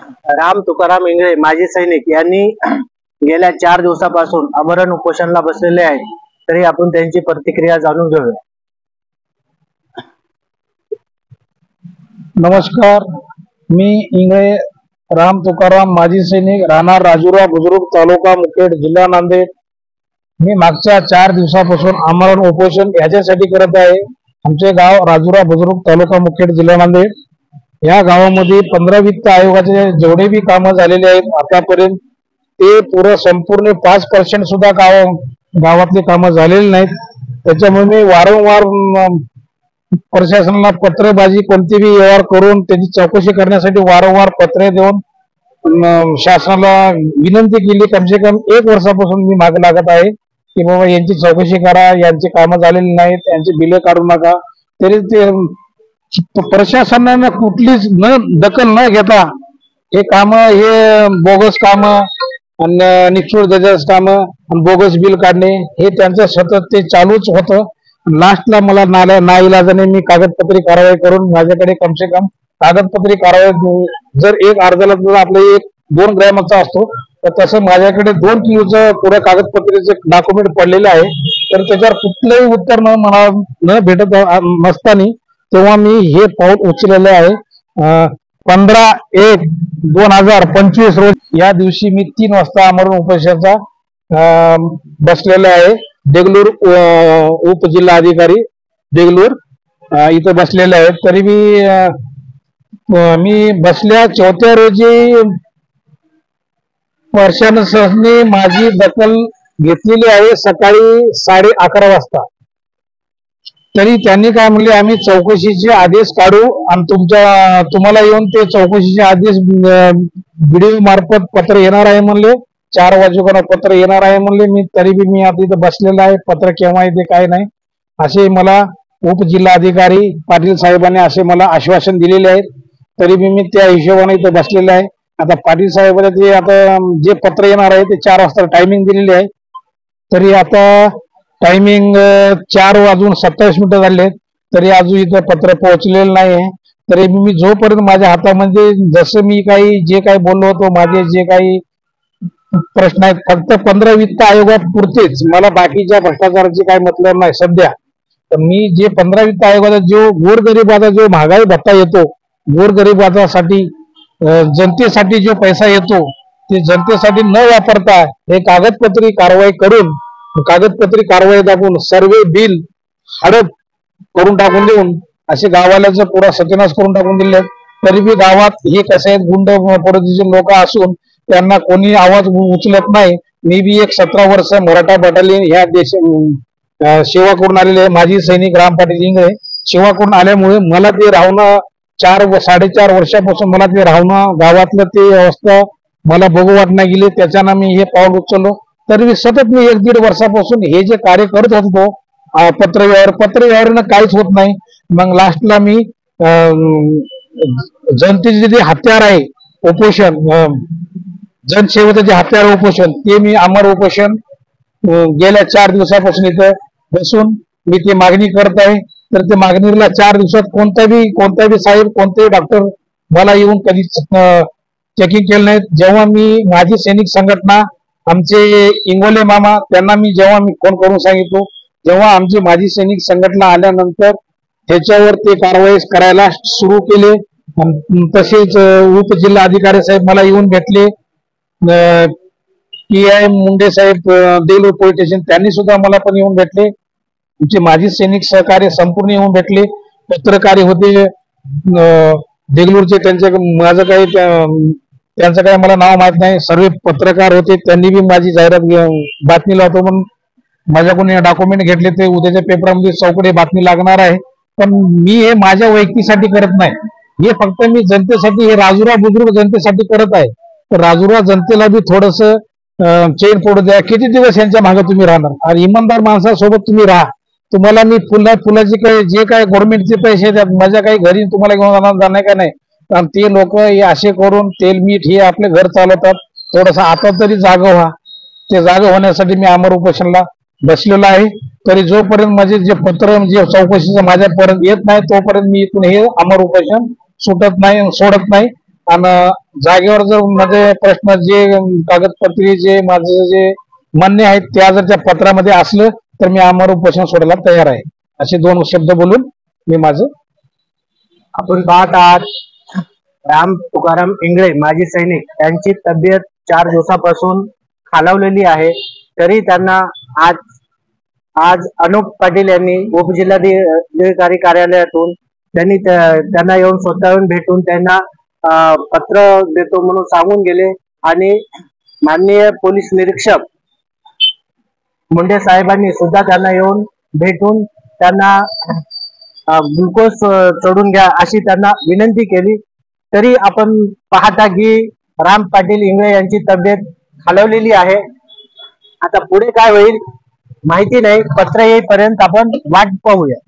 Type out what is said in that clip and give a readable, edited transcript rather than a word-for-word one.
राम तुकाराम इंगळे माजी सैनिक यांनी गेल्या 4 दिवसापासून आमरण उपोषणाला बसलेले आहेत। तरी आपण त्यांची प्रतिक्रिया जाणून घेऊया। नमस्कार, मी इंगळे राम तुकाराम माजी सैनिक, राहणार राजुरा बुजुर्ग, तालुका मुखेड, जिल्हा नांदेड। मी मागच्या 4 दिवसापासून आमरण उपोषण याच्यासाठी करत आहे। आमचे गाव राजुरा बुजुर्ग, तालुका मुखेड, जिल्हा नांदेड। या गावामध्ये 15 वित्त आयोगाचे जेवढे बी कामं झालेले आहेत आतापर्यंत ते पूर्ण संपूर्ण 5% सुद्धा गावातले कामं झालेले नाहीत। त्याच्यामुळे मी वारंवार प्रशासनाला पत्रबाजी कोणतेही व्यवहार करून त्याची चौकशी करण्यासाठी वारंवार पत्रे देऊन शासनाला विनंती केली। कम से कम 1 वर्षापासून मी मागे लागत आहे की बाबा यांची चौकशी करा, यांची कामं झालेली नाहीत, यांची बिले काढू नका। तरी ते प्रशासनाने कुठलीच दखल न घेता हे काम, हे बोगस काम आणि निक्षूळ जजास काम आणि बोगस बिल काढणे हे त्यांचं सतत ते चालूच होतं। लास्टला मला नाईलाजाने मी कागदपत्री कारवाई करून, माझ्याकडे कम से कम कागदपत्री कारवाई जर एक अर्जाला जर आपलं 1-2 ग्रॅमचा असतो तर तसं माझ्याकडे 2 किलोचं पुढे कागदपत्रीचे डॉक्युमेंट पडलेले आहे। तर त्याच्यावर कुठलंही उत्तर मला न भेटत नसताना तेव्हा मी हे पाऊल उचललेलं आहे। 15/1/2025 रोज या दिवशी मी 3 वाजता आमरण उपोषणाचा बसलेला आहे। देगलूर उपजिल्हा अधिकारी देगलूर इथं बसलेले आहेत। तरी मी बसल्या 4थ्या रोजी प्रशासनाने माझी दखल घेतलेली आहे सकाळी 11:30 वाजता। तरी त्यांनी काय म्हणले, आम्ही चौकशीचे आदेश काढू आणि तुम्हाला येऊन ते चौकशीचे आदेश व्हिडिओ मार्फत पत्र येणार आहे म्हणले। 4 वाजेपर्यंत पत्र येणार आहे म्हणले। तरी मी आता इथं बसलेला आहे, पत्र केव्हा येते काय नाही असे मला उपजिल्हाधिकारी पाटील साहेबांनी असे मला आश्वासन दिलेले आहे। तरी मी त्या हिशोबाने इथं बसलेला आहे। आता पाटील साहेबांना ते आता जे पत्र येणार आहे ते 4 वाजता टायमिंग दिलेली आहे। तरी आता टायमिंग 4:27 झाले तरी अजून इथं पत्र पोहोचलेलं नाही। तरी मी जोपर्यंत माझ्या हातामध्ये जसं मी जे काही बोललो होतो, माझे जे काही प्रश्न आहेत फक्त 15 वित्त आयोगापुरतेच, मला बाकीच्या भ्रष्टाचाराची काही मतलब नाही सध्या। तर मी जे 15 वित्त आयोगाचा जो गोरगरिबाचा जो महागाई भत्ता येतो, गोरगरिबासाठी जनतेसाठी जो पैसा येतो ते जनतेसाठी न वापरता हे कागदपत्री कारवाई करून, कागदपत्री कारवाई दाखवून सर्वे बिल हडप करून टाकून देऊन असे गावाला पुरा सत्यानाश करून टाकून दिले। तरी बी गावात हे कसे आहेत, गुंड पद्धतीचे लोक असून त्यांना कोणी आवाज उचलत नाही। मी बी एक 17 वर्ष मराठा बटालियन ह्या सेवा करून आलेले माजी सैनिक राम पाटील इंगळे सेवा करून आल्यामुळे मला ते राहणं 4-4.5 वर्षापासून मला ते राहणं गावातलं ते अवस्था मला बघू वाटणं गेली। त्याच्यानं मी हे पाऊल उचललो। तर मी सतत 1-1.5 वर्षापासून हे जे कार्य करत होतो पत्रव्यवहारानं काहीच होत नाही। मग लास्टला मी जनतेचे जे हत्यार आहे उपोषण, जनसेवेचं जे हत्यार उपोषण, ते मी आमरण उपोषण गेल्या 4 दिवसापासून इथं बसून मी ते मागणी करत आहे। तर ते मागणीला 4 दिवसात कोणताही साहेब, कोणतेही डॉक्टर मला येऊन कधी चेकिंग केलं नाही। जेव्हा मी माजी सैनिक संघटना आमचे इंगोले मामा त्यांना जेव्हा मी फोन करून सांगितलो, जेव्हा आमची माजी सैनिक संघटना आल्यानंतर त्याच्यावर ते कारवाई करायला सुरू केले। तसेच उपजिल्हा अधिकारी साहेब मला येऊन भेटले, PI मुंडे साहेब देगलूर पोलीस स्टेशन त्यांनी सुद्धा मला पण येऊन भेटले। आमचे माजी सैनिक सहकारी संपूर्ण येऊन भेटले। पत्रकार होते देगलूरचे, त्यांचं काही मला नाव माहित नाही, सर्व पत्रकार होते। त्यांनी बी माझी जाहिरात बातमी लावतो म्हणून माझ्याकडून डॉक्युमेंट घेतले। ते उद्याच्या पेपरमध्ये चौकडे बातमी लागणार आहे। पण मी हे माझ्या वैयक्तिकसाठी करत नाही, हे फक्त मी जनतेसाठी, हे राजुरा बुजुर्ग जनतेसाठी करत आहे। तर राजुरा जनतेला बी थोडस चैन पडू द्या। किती दिवस यांच्या मागे तुम्ही राहणार? आणि इमानदार माणसासोबत तुम्ही राहा। तुम्हाला मी फुलाचे काही जे काही गव्हर्नमेंटचे पैसे द्या, माझ्या काही घरी तुम्हाला घेऊन जाणार का नाही? कारण ते लोक हे असे करून तेल मीठ हे आपले घर चालवतात। थोडस आता तरी जागा व्हा। ते जागा होण्यासाठी मी आमरण उपोषणाला बसलेलो आहे। तरी जोपर्यंत माझे जे पत्र जे चौकशीचं माझ्यापर्यंत येत नाही तोपर्यंत मी इथून हे आमरण उपोषण सोडत नाही। आणि जागेवर जर माझे प्रश्न जे कागदपत्री जे माझं जे मान्य आहेत त्या जर त्या पत्रामध्ये असलं तर मी आमरण उपोषण सोडायला तयार आहे, असे 2 शब्द बोलून मी माझं. आपण पाहत आहात राम तुकाराम इंगळे माजी सैनिक यांची तब्येत 4 दिवसापासून खालावलेली आहे. तरी त्यांना आज अनुप पाटील यांनी उपजिल्हाधिकारी कार्यालयातून त्यांना येऊन स्वतःहून भेटून त्यांना पत्र देतो म्हणून सांगून गेले आणि माननीय पोलीस निरीक्षक मुंडे साहेबांनी सुद्धा त्यांना येऊन भेटून त्यांना ग्लुकोज चढून घ्या अशी त्यांना विनंती केली. तरी आपण पाहता की राम पाटील इंगळे यांची तब्येत खालावलेली आहे. आता पुढे काय होईल माहिती नाही, पत्र येईपर्यंत आपण वाट पाहूया.